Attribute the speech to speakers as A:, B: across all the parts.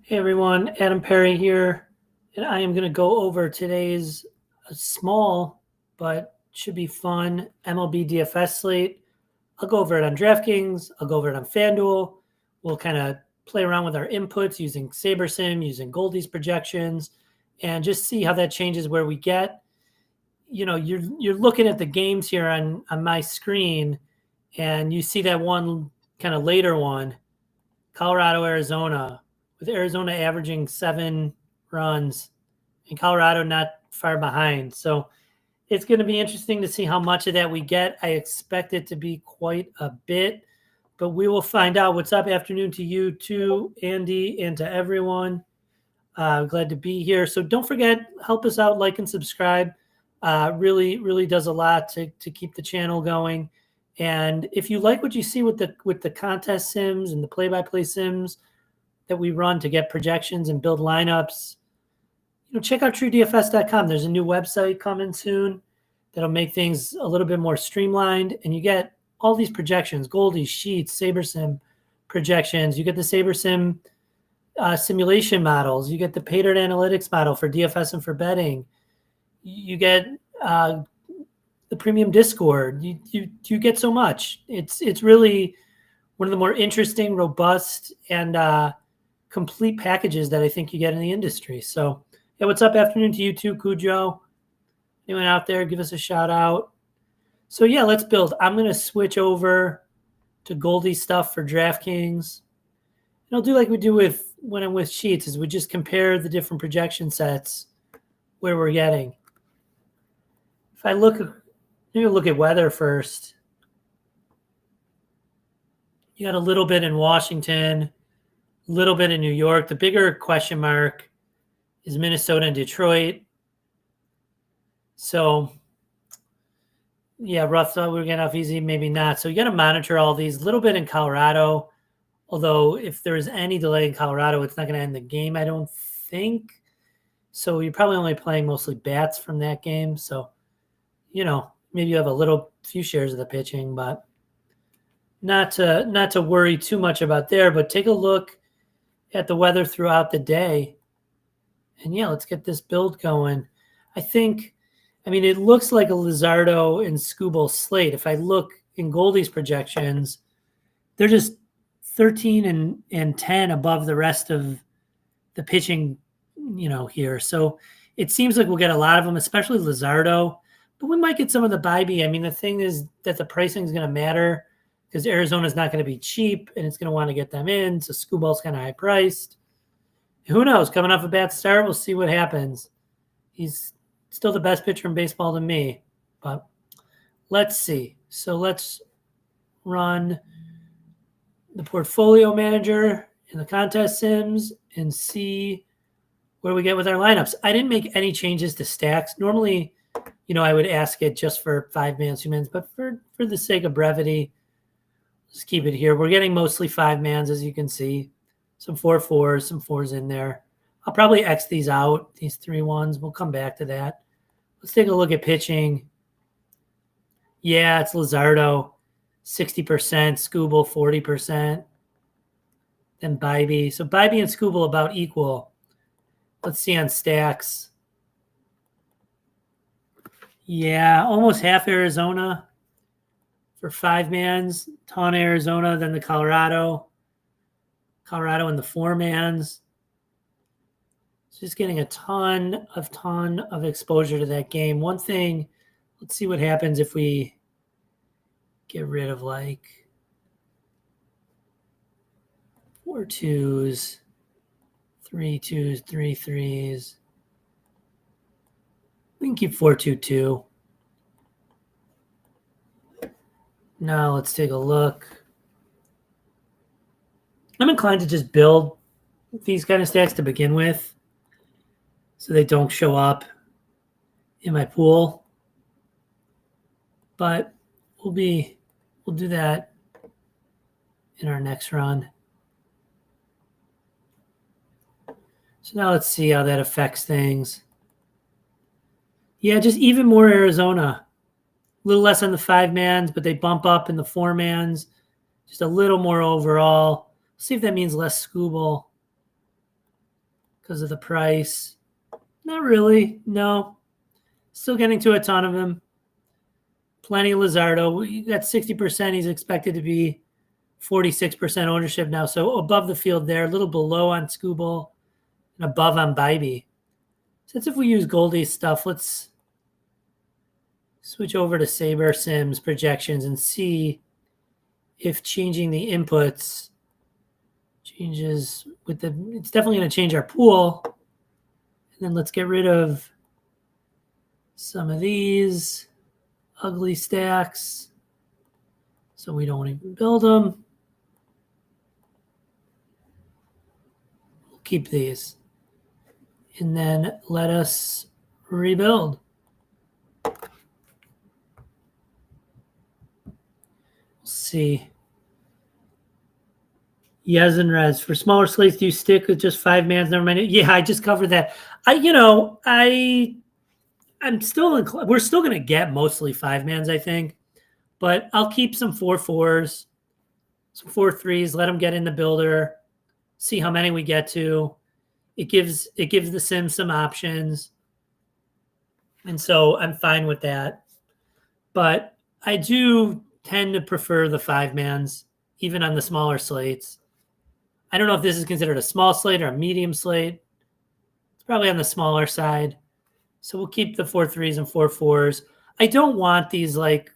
A: Hey everyone, Adam Perry here, and I am going to go over today's small but should be fun MLB DFS slate. I'll go over it on DraftKings, I'll go over it on FanDuel. We'll kind of play around with our inputs using SaberSim, using Goldie's projections, and just see how that changes where we get. You're looking at the games here on my screen, and you see that one kind of later one, Colorado, Arizona, with Arizona averaging 7 runs and Colorado not far behind. So it's going to be interesting to see how much of that we get. I expect it to be quite a bit, but we will find out. What's up? Afternoon to you too, Andy, and to everyone. Glad to be here. So don't forget, help us out, like and subscribe. Really does a lot to keep the channel going. And if you like what you see with the contest sims and the play-by-play sims that we run to get projections and build lineups, check out TrueDFS.com. There's a new website coming soon that'll make things a little bit more streamlined, and you get all these projections, Goldie, Sheets, SaberSim projections. You get the SaberSim simulation models. You get the Pay Dirt Analytics model for DFS and for betting. You get the premium Discord. You get so much. It's really one of the more interesting, robust, and complete packages that I think you get in the industry. So, yeah, what's up? Afternoon to you too, Cujo. Anyone out there, give us a shout out. So, yeah, let's build. I'm going to switch over to Goldie stuff for DraftKings. And I'll do like we do when I'm with Sheets, is we just compare the different projection sets where we're getting. If I maybe look at weather first. You got a little bit in Washington, a little bit in New York. The bigger question mark is Minnesota and Detroit. So, yeah, rough thought we were getting off easy, maybe not. So you got to monitor all these. A little bit in Colorado, although if there is any delay in Colorado, it's not going to end the game, I don't think. So you're probably only playing mostly bats from that game. So, maybe you have a few shares of the pitching, but not to worry too much about there. But take a look at the weather throughout the day. And yeah, let's get this build going. It looks like a Luzardo and Skubal slate. If I look in Goldie's projections, they're just 13 and 10 above the rest of the pitching, here. So it seems like we'll get a lot of them, especially Luzardo. But we might get some of the Bybee. The thing is that the pricing is going to matter because Arizona is not going to be cheap, and it's going to want to get them in. So Skubal's kind of high priced. Who knows? Coming off a bad start, we'll see what happens. He's still the best pitcher in baseball to me, but let's see. So let's run the portfolio manager in the contest sims and see where we get with our lineups. I didn't make any changes to stacks. Normally, I would ask it just for 5-man, 2-mans, but for the sake of brevity, let's keep it here. We're getting mostly 5-mans, as you can see. Some 4-4s, some 4s in there. I'll probably X these out, these 3-1s. We'll come back to that. Let's take a look at pitching. Yeah, it's Luzardo, 60%, Skubal, 40%. Then Bybee. So Bybee and Skubal about equal. Let's see on stacks. Yeah, almost half Arizona for 5-mans. Ton Arizona, then the Colorado and the 4-mans. Just getting a ton of exposure to that game. One thing, let's see what happens if we get rid of 4 2s, 3 2s, 3 3s. We can keep 4-2-2. Now let's take a look. I'm inclined to just build these kind of stacks to begin with so they don't show up in my pool. But we'll do that in our next run. So now let's see how that affects things. Yeah, just even more Arizona. A little less on the 5-mans, but they bump up in the 4-mans. Just a little more overall. See if that means less Skubal. because of the price. Not really. No. Still getting to a ton of him. Plenty of Luzardo. That's 60%. He's expected to be 46% ownership now. So above the field there, a little below on Skubal and above on Bybee. Since if we use Goldie's stuff, let's switch over to Saber Sims projections and see if changing the inputs changes with the, it's definitely going to change our pool. And then let's get rid of some of these ugly stacks so we don't even build them. We'll keep these. And then let us rebuild. We'll see. Yes, and Rez. For smaller slates, do you stick with just 5 mans? Never mind. Yeah, I just covered that. I'm still we're still going to get mostly 5 mans, I think. But I'll keep some 4/4s, some 4/3s, let them get in the builder, see how many we get to. It gives the sim some options. And so I'm fine with that. But I do tend to prefer the 5 mans, even on the smaller slates. I don't know if this is considered a small slate or a medium slate. It's probably on the smaller side. So we'll keep the 4/3s and 4/4s. I don't want these like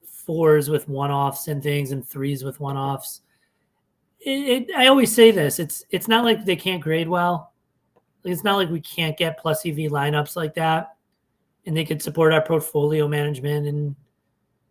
A: 4s with one-offs and things and 3s with one-offs. I always say this. It's not like they can't grade well. It's not like we can't get plus EV lineups like that, and they could support our portfolio management and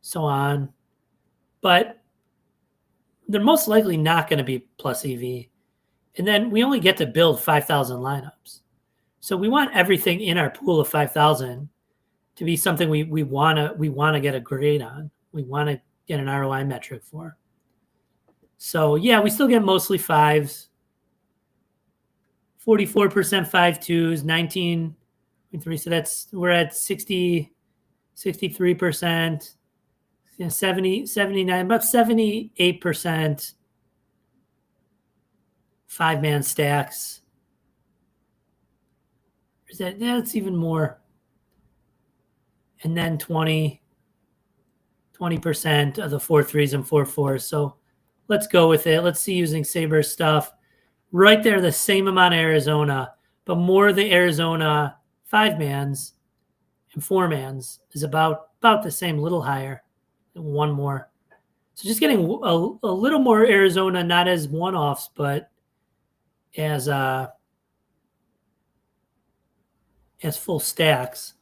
A: so on. But they're most likely not going to be plus EV. And then we only get to build 5,000 lineups. So we want everything in our pool of 5,000 to be something we want to get a grade on. We want to get an ROI metric for. So yeah, we still get mostly 5s. 44% 5/2s, 19.3. So we're at 63%, 70, 79, about 78% 5-man stacks. Is that, that's even more. And then 20% of the 4/3s and 4/4s. So let's go with it. Let's see using Saber stuff. Right there, the same amount of Arizona, but more of the Arizona 5-mans and 4-mans is about the same, a little higher, one more. So just getting a little more Arizona, not as one-offs, but as full stacks.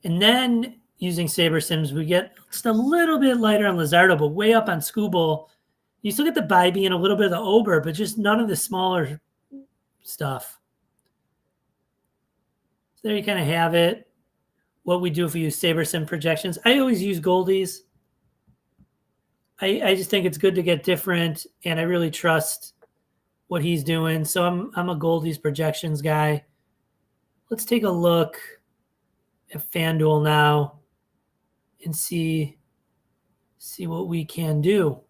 A: And then using Saber Sims, we get just a little bit lighter on Luzardo, but way up on Skubal. You still get the Bybee and a little bit of the Ober, but just none of the smaller stuff. So there you kind of have it. What we do if we use Saber Sim projections. I always use Goldies. I just think it's good to get different, and I really trust what he's doing. So I'm a Goldies projections guy. Let's take a look at FanDuel now and see what we can do.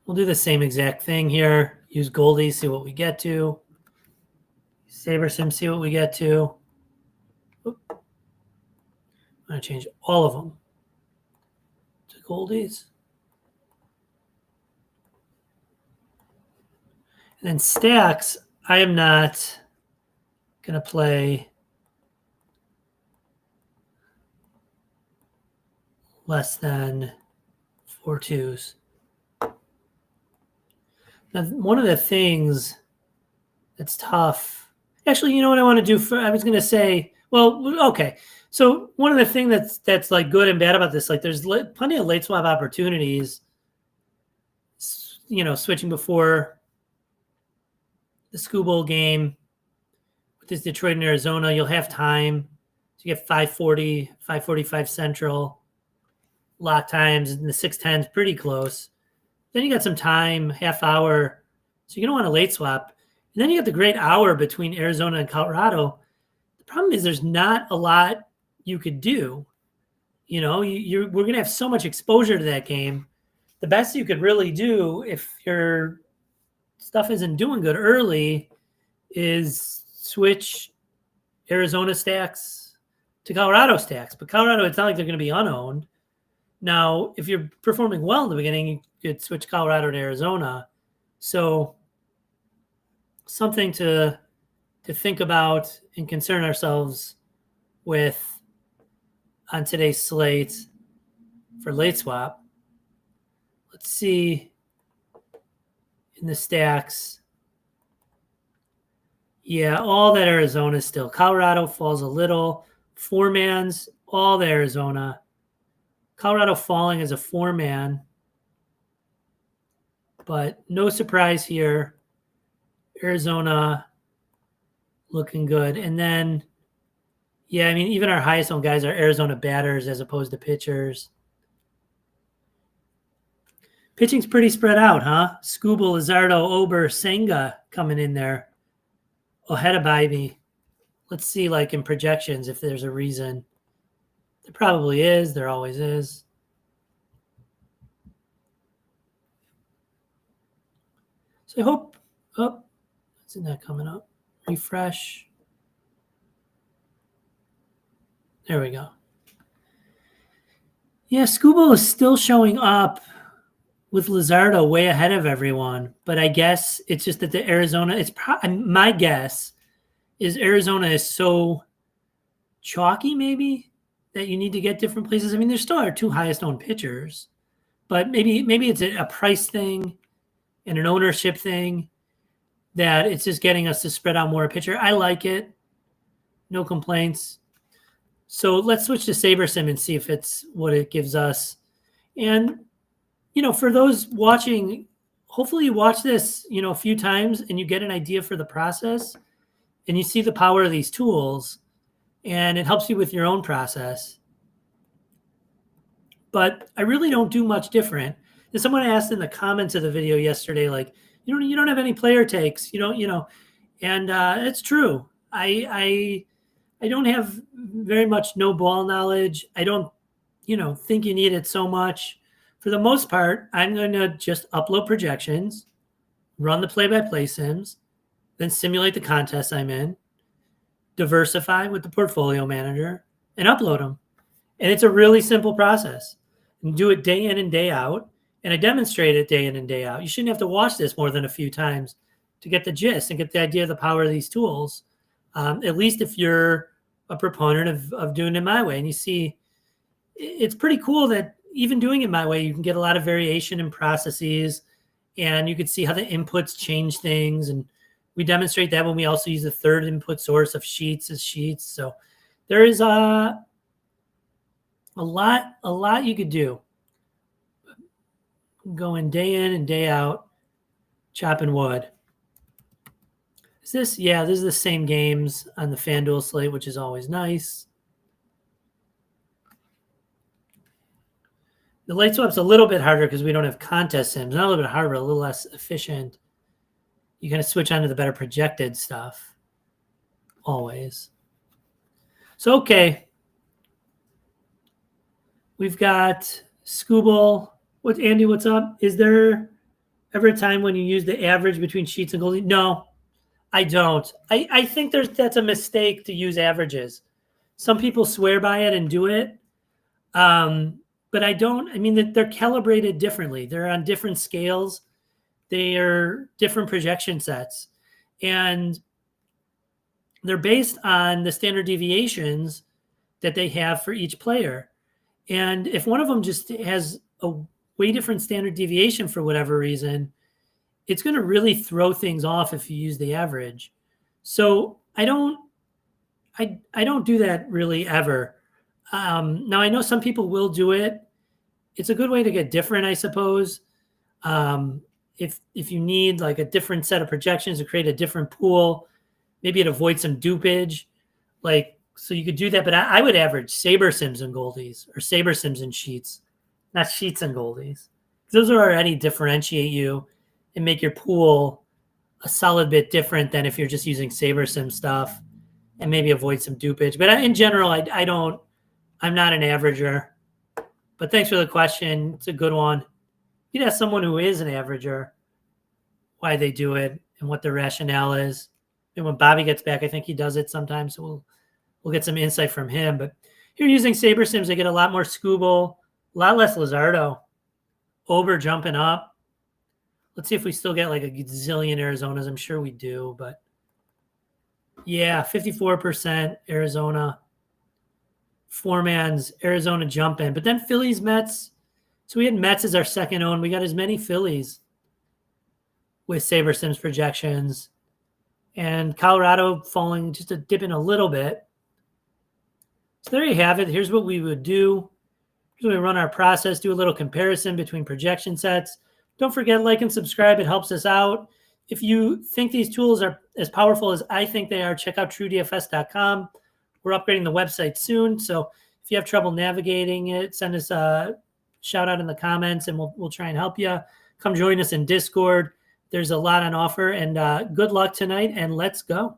A: We'll do the same exact thing here. Use Goldie, see what we get to. Saber Sim, see what we get to. Oop. I'm going to change all of them to Goldies. And then stacks, I am not going to play less than 4/2s. Now, one of the things that's tough, actually, you know what I want to do? I was going to say, well, okay. So one of the things that's like good and bad about this, like there's plenty of late swap opportunities, switching before the Skubal game with this Detroit and Arizona, you'll have time. So you get 5:40, 5:45 Central. Lot times, and the 6:10 is pretty close. Then you got some time, half hour. So you're going to want a late swap. And then you got the great hour between Arizona and Colorado. The problem is there's not a lot you could do. We're going to have so much exposure to that game the best you could really do if your stuff isn't doing good early is switch Arizona stacks to Colorado stacks. But Colorado, it's not like they're going to be unowned. Now, if you're performing well in the beginning, you could switch Colorado to Arizona. So something to think about and concern ourselves with on today's slate for late swap. Let's see in the stacks. Yeah, all that Arizona still. Colorado falls a little. 4-mans, all the Arizona. Colorado falling as a 4-man. But no surprise here. Arizona looking good. And then, yeah, I mean, even our highest owned guys are Arizona batters as opposed to pitchers. Pitching's pretty spread out, huh? Skubal, Luzardo, Ober, Senga coming in there. Ahead of Bybee. Let's see, like in projections, if there's a reason. There probably is. There always is. So I hope. Oh, isn't that coming up? Refresh. There we go. Yeah, Skubal is still showing up with Luzardo way ahead of everyone. But I guess it's just that the Arizona, my guess is Arizona is so chalky maybe that you need to get different places. I mean, there still are 2 highest owned pitchers, but maybe it's a price thing and an ownership thing that it's just getting us to spread out more a pitcher. I like it. No complaints. So let's switch to SaberSim and see if it's what it gives us. And, for those watching, hopefully you watch this, a few times and you get an idea for the process and you see the power of these tools and it helps you with your own process. But I really don't do much different. And someone asked in the comments of the video yesterday, like, you don't have any player takes, and it's true. I don't have very much no ball knowledge. I don't, think you need it so much. For the most part, I'm going to just upload projections, run the play-by-play sims, then simulate the contest I'm in, diversify with the portfolio manager, and upload them. And it's a really simple process. And do it day in and day out. And I demonstrate it day in and day out. You shouldn't have to watch this more than a few times to get the gist and get the idea of the power of these tools, at least if you're a proponent of doing it my way. And you see, it's pretty cool that even doing it my way, you can get a lot of variation in processes, and you can see how the inputs change things. And we demonstrate that when we also use the third input source of sheets as sheets. So there is a lot you could do. Going day in and day out, chopping wood. Is this? Yeah, this is the same games on the FanDuel slate, which is always nice. The late swap's a little bit harder because we don't have contest sims. Not a little bit harder, a little less efficient. You kind of switch on to the better projected stuff. Always. So, okay. We've got Skubal. Andy, what's up? Is there ever a time when you use the average between sheets and goalies? No, I don't. I think that's a mistake to use averages. Some people swear by it and do it. But I don't. I mean, they're calibrated differently. They're on different scales. They are different projection sets. And they're based on the standard deviations that they have for each player. And if one of them just has a way different standard deviation for whatever reason, it's going to really throw things off if you use the average. So I don't do that really ever. Now I know some people will do it. It's a good way to get different, I suppose. If you need like a different set of projections to create a different pool, maybe it avoids some dupage. So you could do that, but I would average SaberSims and goldies or SaberSims and sheets, not sheets and goldies. Those will already differentiate you and make your pool a solid bit different than if you're just using SaberSim stuff, and maybe avoid some dupage. But in general, I'm not an averager. But thanks for the question. It's a good one. you can ask someone who is an averager why they do it and what their rationale is. And when Bobby gets back, I think he does it sometimes. So we'll get some insight from him. But here using Saber Sims, I get a lot more Scooble, a lot less Luzardo. Ober jumping up. Let's see if we still get like a gazillion Arizonas. I'm sure we do, but yeah, 54% Arizona. Four-man's Arizona jumping. But then Phillies, Mets. So we had Mets as our second own. We got as many Phillies with Saber Sims projections. And Colorado falling just a dipping a little bit. So there you have it. Here's what we would do. Here's when we run our process, do a little comparison between projection sets. Don't forget, like and subscribe. It helps us out. If you think these tools are as powerful as I think they are, check out TrueDFS.com. We're upgrading the website soon. So if you have trouble navigating it, send us a shout out in the comments and we'll try and help you. Come join us in Discord. There's a lot on offer, and good luck tonight, and let's go.